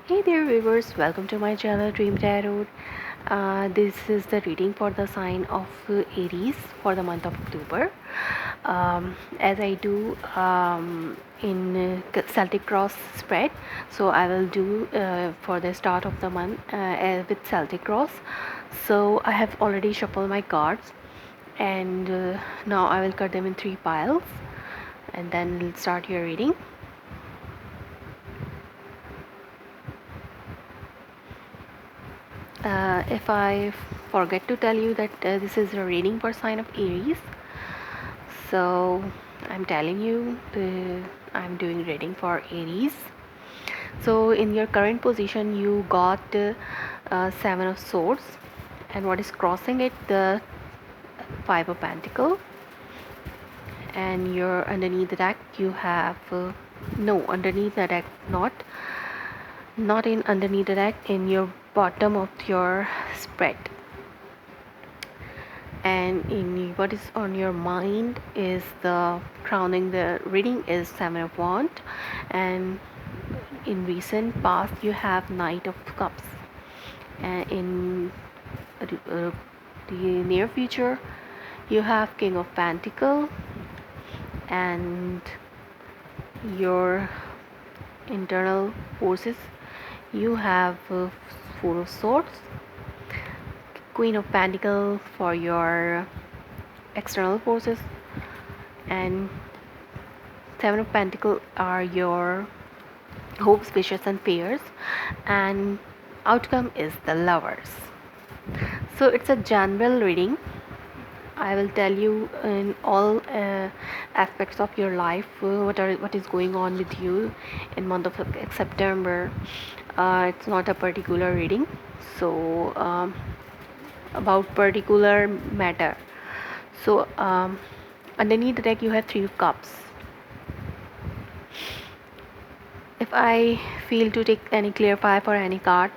Hey there, viewers, welcome to my channel Dream Tarot. This is the reading for the sign of Aries for the month of October. As I do in Celtic Cross spread, so I will do for the start of the month with Celtic Cross. So I have already shuffled my cards, and now I will cut them in 3 piles, and then we'll start your reading. If I forget to tell you that this is a reading for sign of Aries, so I'm telling you I'm doing reading for Aries. So in your current position, you got Seven of Swords, and what is crossing it, the Five of Pentacles, and you're underneath the deck. You have no underneath the deck, not in underneath the deck, in your bottom of your spread. And in what is on your mind is the crowning. The reading is Seven of Wands, and in recent past you have Knight of Cups, and in the near future you have King of Pentacles, and your internal forces you have Four of Swords, Queen of Pentacles for your external forces, and Seven of Pentacles are your hopes, wishes, and fears, and outcome is the Lovers. So it's a general reading. I will tell you in all aspects of your life what is going on with you in month of September. It's not a particular reading, so about particular matter. So underneath the deck you have Three of Cups. If I feel to take any clarify for any card,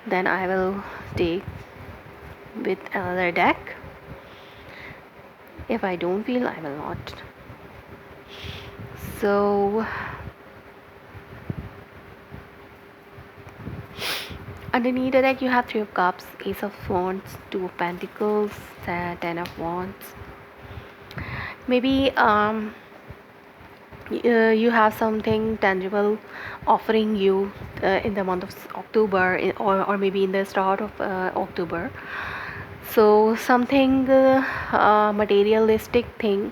then I will take with another deck. If I don't feel, I will not. So underneath the deck you have Three of Cups, Ace of Wands, Two of Pentacles, Ten of Wands. Maybe you have something tangible offering you in the month of October, or maybe in the start of October. So something materialistic thing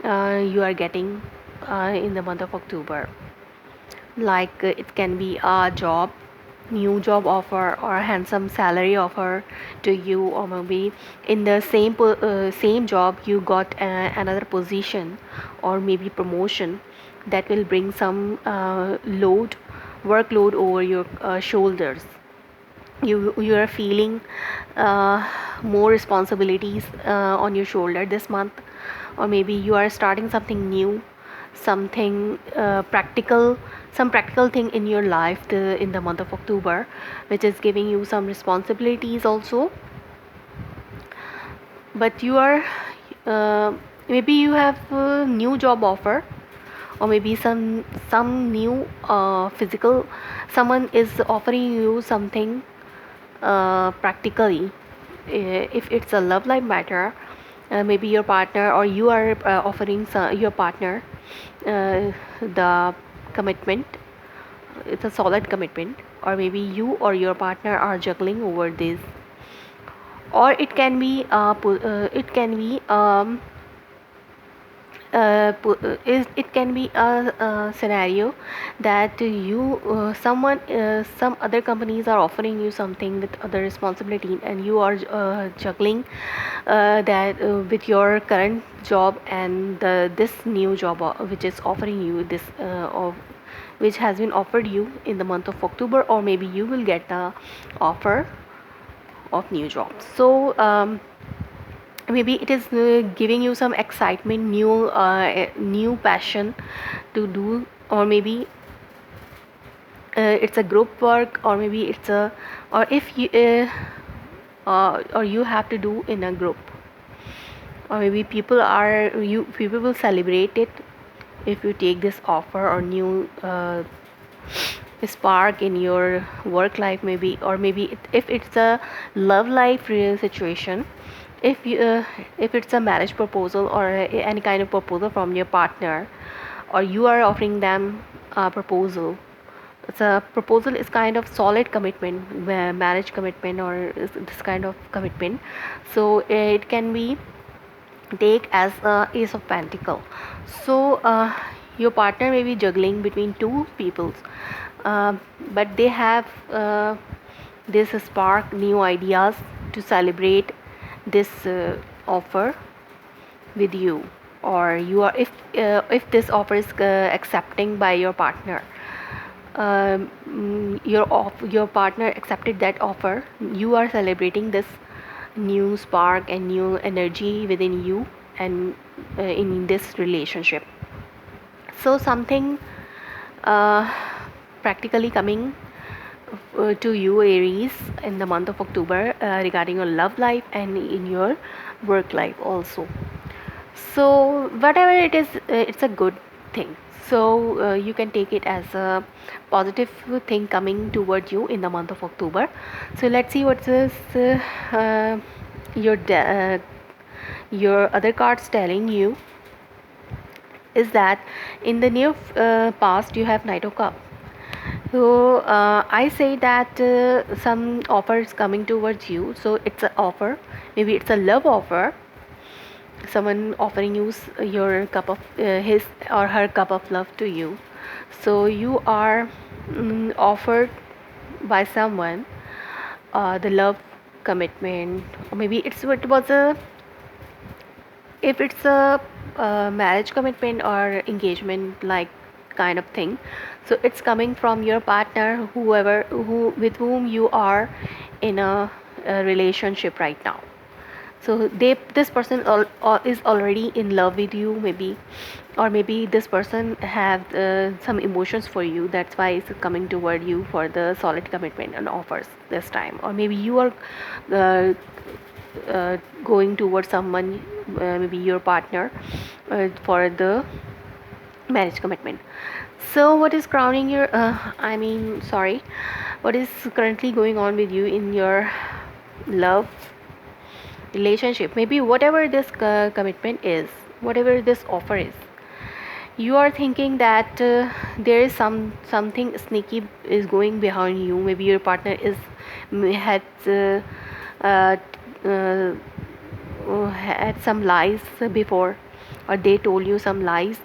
you are getting in the month of October, like it can be a job, new job offer, or a handsome salary offer to you, or maybe in the same job you got another position or maybe promotion that will bring some workload over your shoulders. You are feeling more responsibilities on your shoulder this month, or maybe you are starting something new, something practical, some practical thing in your life in the month of October, which is giving you some responsibilities also. But you are uh, maybe you have a new job offer, or maybe some new physical, someone is offering you something practically. If it's a love life matter, maybe your partner or you are offering your partner the commitment. It's a solid commitment, or maybe you or your partner are juggling over this, or it can be it can be a scenario that some other companies are offering you something with other responsibility, and you are juggling that with your current job and this new job which is offering you this of which has been offered you in the month of October, or maybe you will get the offer of new job. So maybe it is giving you some excitement, new passion to do, or maybe it's a group work, or maybe it's a, or if you or you have to do in a group, or maybe people will celebrate it if you take this offer or new spark in your work life, maybe, or maybe if it's a love life situation, if you if it's a marriage proposal or any kind of proposal from your partner, or you are offering them a proposal. It's a proposal is kind of solid commitment, marriage commitment, or this kind of commitment. So it can be take as a ace of pentacle. So your partner may be juggling between two peoples, uh, but they have this spark new ideas to celebrate this offer with you, or you are if this offer is accepting by your partner. Your partner accepted that offer, you are celebrating this new spark and new energy within you, and in this relationship. So something uh, practically coming to you, Aries, in the month of October, regarding your love life and in your work life also. So whatever it is, it's a good thing. So you can take it as a positive thing coming toward you in the month of October. So let's see what is your your other cards telling you is that in the near past you have Knight of Cups. So I say that some offer is coming towards you. So it's an offer, maybe it's a love offer, someone offering you your cup of his or her cup of love to you. So you are offered by someone the love commitment, or maybe it was a, if it's a marriage commitment or engagement like kind of thing. So it's coming from your partner, whoever who with whom you are in a relationship right now. So this person is already in love with you, maybe, or maybe this person have some emotions for you, that's why it's coming toward you for the solid commitment and offers this time. Or maybe you are uh, going towards someone, maybe your partner, for the marriage commitment. So what is crowning your I mean sorry, what is currently going on with you in your love relationship? Maybe whatever this commitment is, whatever this offer is, you are thinking that there is something sneaky is going behind you. Maybe your partner is had uh, uh, had some lies before, or they told you some lies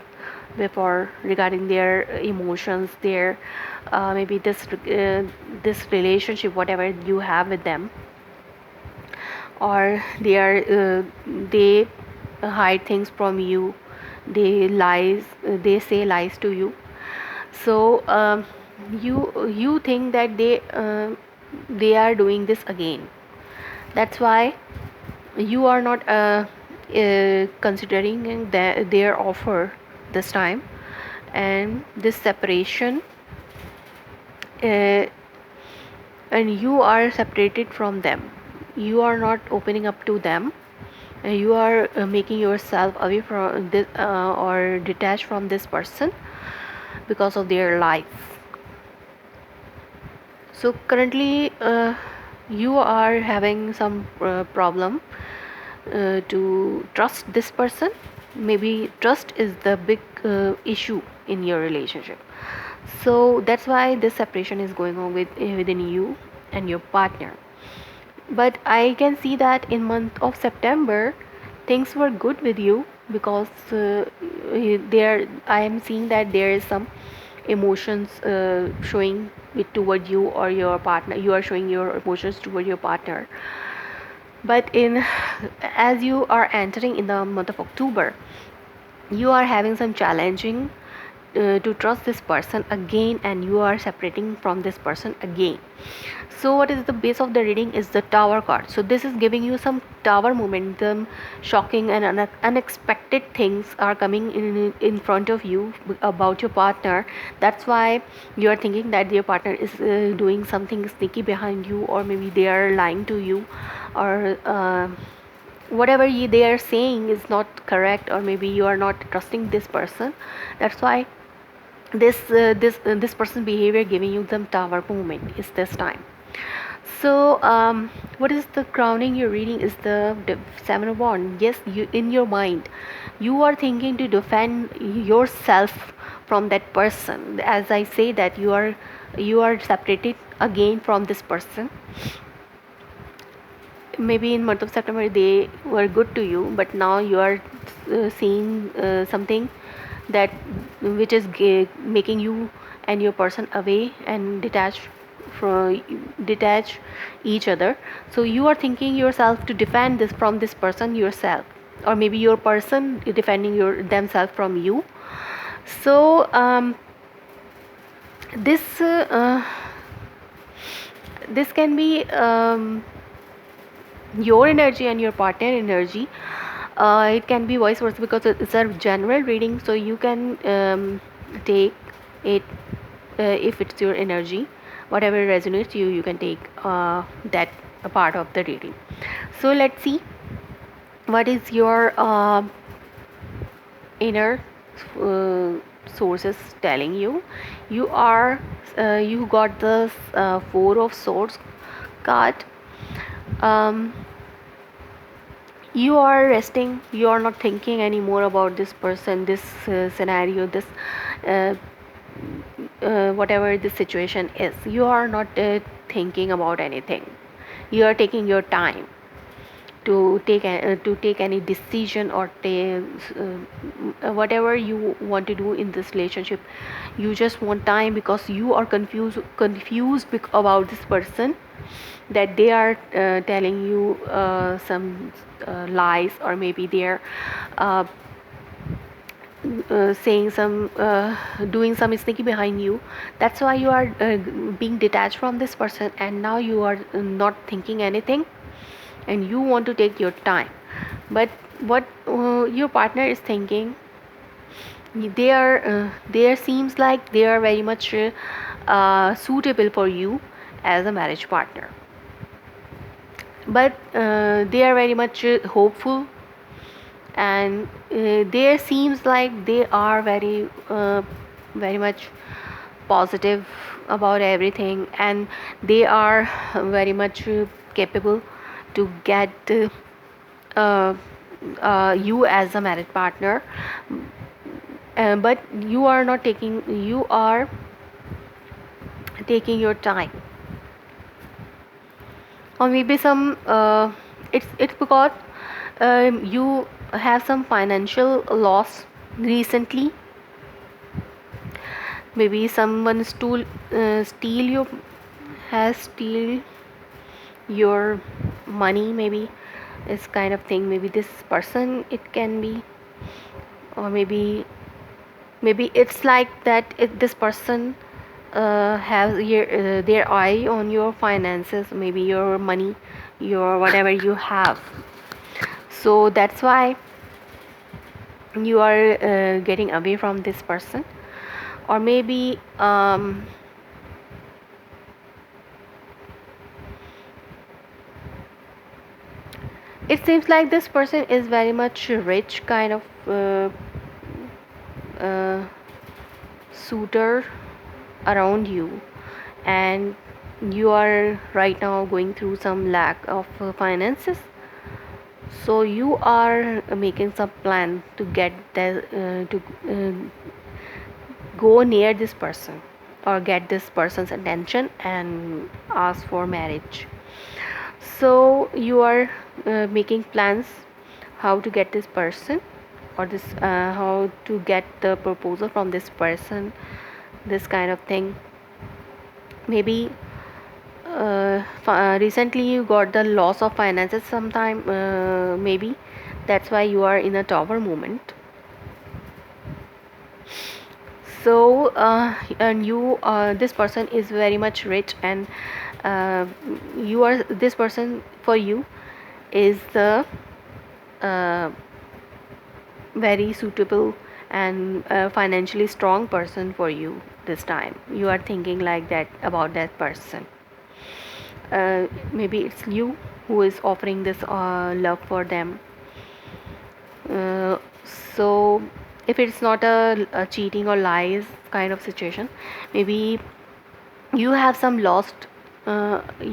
before regarding their emotions, their maybe this relationship whatever you have with them, or they hide things from you, they say lies to you. So you think that they are doing this again. That's why you are not considering their offer this time, and this separation, uh, and you are separated from them. You are not opening up to them, and you are making yourself away from this, or detached from this person because of their life. So currently you are having some problem to trust this person. Maybe trust is the big issue in your relationship. So that's why this separation is going on within you and your partner. But I can see that in month of September things were good with you, because there I am seeing that there is some emotions showing it toward you or your partner. You are showing your emotions toward your partner. But in as you are entering in the month of October, you are having some challenging to trust this person again, and you are separating from this person again. So what is the base of the reading is the Tower card. So this is giving you some tower momentum. Shocking and unexpected things are coming in front of you about your partner. That's why you are thinking that your partner is doing something sneaky behind you, or maybe they are lying to you, or whatever they are saying is not correct, or maybe you are not trusting this person. That's why this person behavior giving you the tower moment is this time. So what is the crowning you're reading is the seven of wands. Yes, you in your mind you are thinking to defend yourself from that person. As I say that you are separated again from this person. Maybe in month of September they were good to you, but now you are seeing something that which is making you and your person away and detach each other. So you are thinking yourself to defend this from this person yourself, or maybe your person defending themselves from you. So this this can be your energy and your partner energy. It can be vice versa because it's a general reading, so you can take it if it's your energy, whatever resonates you can take that a part of the reading. So let's see what is your inner uh, sources telling you. You got the four of swords card. um, you are resting, you are not thinking anymore about this person, this scenario, this uh, whatever the situation is. You are not thinking about anything. You are taking your time to take any decision or whatever you want to do in this relationship. You just want time because you are confused about this person, that they are telling you some lies, or maybe they are uh, saying some doing some sneaky behind you. That's why you are being detached from this person, and now you are not thinking anything, and you want to take your time. But what your partner is thinking, they seems like they are very much suitable for you as a marriage partner, but they are very much hopeful, and there seems like they are very much positive about everything, and they are very much capable to get uh, you as a married partner. But you are taking your time, or maybe some it's because you have some financial loss recently. Maybe someone steal your has steal your money, maybe this kind of thing. Maybe this person it can be, or maybe it's like that if this person has their eye on your finances, maybe your money, your whatever you have. So that's why you are getting away from this person. Or maybe it seems like this person is very much rich kind of uh, suitor around you, and you are right now going through some lack of finances. So you are making some plan to get to go near this person, or get this person's attention and ask for marriage. So you are making plans how to get this person, or this how to get the proposal from this person, this kind of thing. Maybe recently you got the loss of finances sometime, maybe that's why you are in a tower moment. So and you this person is very much rich, and uh, you are this person for you is the uh, very suitable and financially strong person for you. This time you are thinking like that about that person. Maybe it's you who is offering this love for them. uh, so if it's not a cheating or lies kind of situation, maybe you have some lost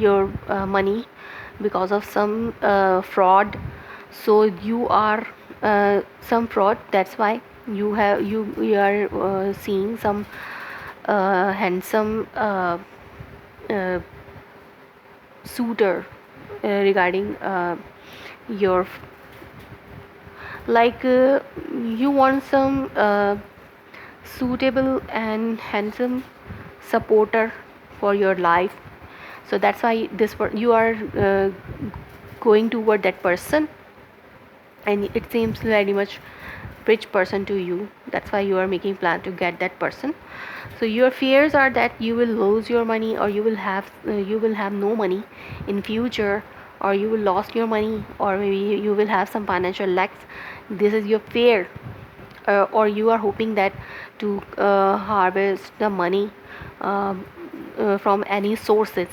your money because of some fraud. So you are some fraud, that's why you are seeing some handsome uh, suitor regarding your, like you want some suitable and handsome supporter for your life. So that's why you are going toward that person, and it seems very much rich person to you. That's why you are making plan to get that person. So your fears are that you will lose your money, or you will have no money in future, or you will lost your money, or maybe you will have some financial lacks. This is your fear. Or you are hoping that to harvest the money um, from any sources.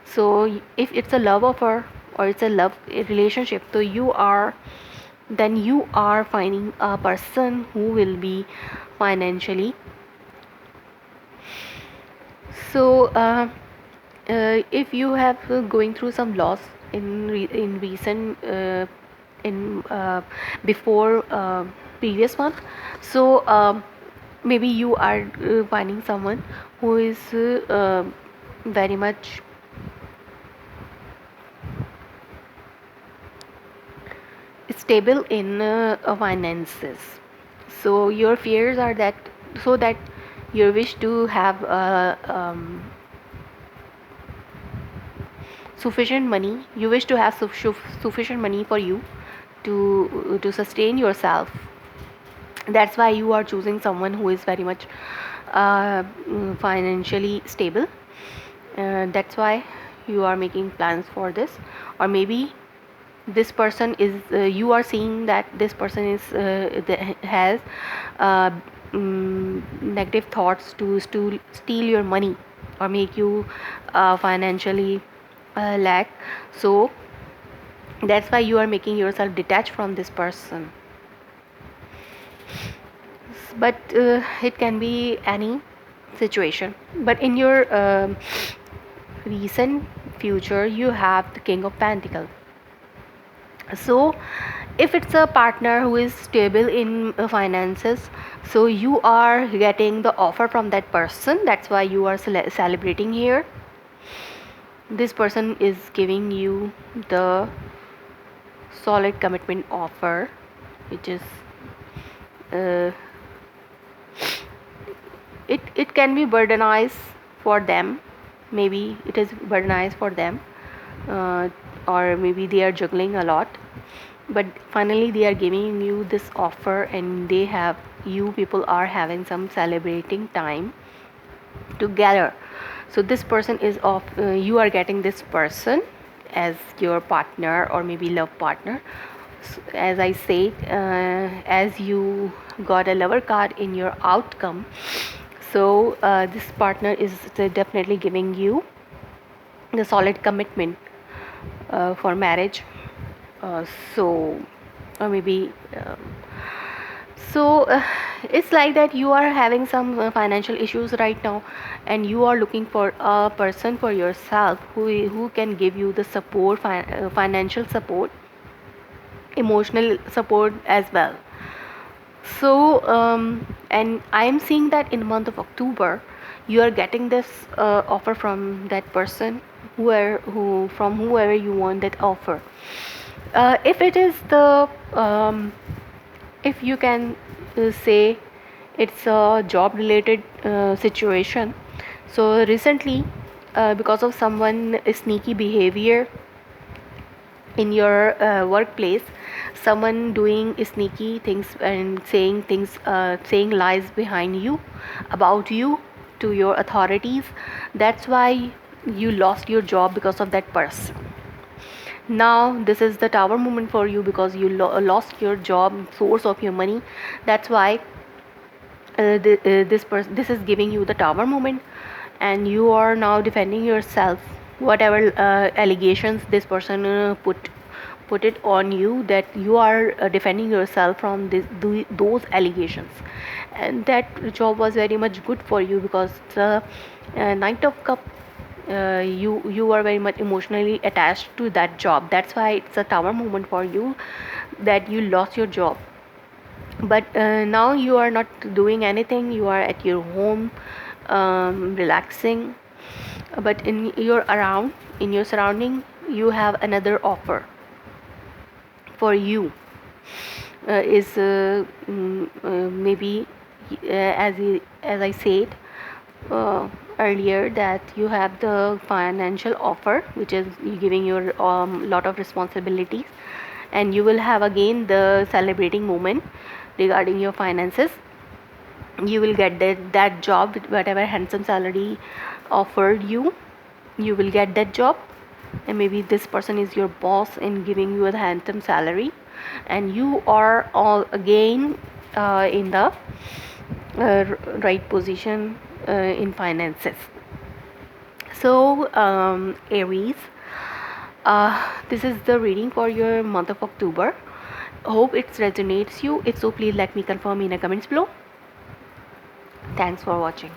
So if it's a love affair or it's a love relationship, so you are finding a person who will be financially. So if you have going through some loss in recent in before previous month, so maybe you are finding someone who is very much stable in finances. So your fears are that, so that you wish to have sufficient money, you wish to have sufficient money for you to sustain yourself. That's why you are choosing someone who is very much financially stable. That's why you are making plans for this. Or maybe this person is you are seeing that this person is has uh, negative thoughts to steal your money or make you financially lack. So that's why you are making yourself detached from this person. But it can be any situation. But in your recent future, you have the King of Pentacles. So if it's a partner who is stable in finances, so you are getting the offer from that person. That's why you are celebrating here. This person is giving you the solid commitment offer, which is uh, it can be burdenized for them. Maybe it is burdenized for them, or maybe they are juggling a lot, but finally they are giving you this offer, and you people are having some celebrating time together. So this person is of you are getting this person as your partner or maybe love partner. As I said, as you got a lover card in your outcome, so this partner is definitely giving you the solid commitment for marriage. uh, so or maybe so it's like that you are having some financial issues right now, and you are looking for a person for yourself who can give you the support, financial support, emotional support as well. So and I am seeing that in the month of October you are getting this offer from that person, whoever you want that offer. If it is the if you can say it's a job related situation. So recently because of someone sneaky behavior in your workplace, someone doing sneaky things and saying lies behind you, about you, to your authorities. That's why you lost your job because of that person. Now this is the tower moment for you, because you lost your job, source of your money. That's why this is giving you the tower moment, and you are now defending yourself, whatever allegations this person put it on you that you are defending yourself from those allegations, and that job was very much good for you because the Knight of Cup, you are very much emotionally attached to that job. That's why it's a tower moment for you, that you lost your job. But now you are not doing anything, you are at your home, relaxing, but in your surrounding you have another offer for you. Is maybe as I said earlier, that you have the financial offer which is giving you lot of responsibilities, and you will have again the celebrating moment regarding your finances. You will get that job with whatever handsome salary offered you. You will get that job, and maybe this person is your boss and giving you a handsome salary, and you are all again in the right position in finances. So Aries, this is the reading for your month of October. Hope it resonates you. If so, please let me confirm in the comments below. Thanks for watching.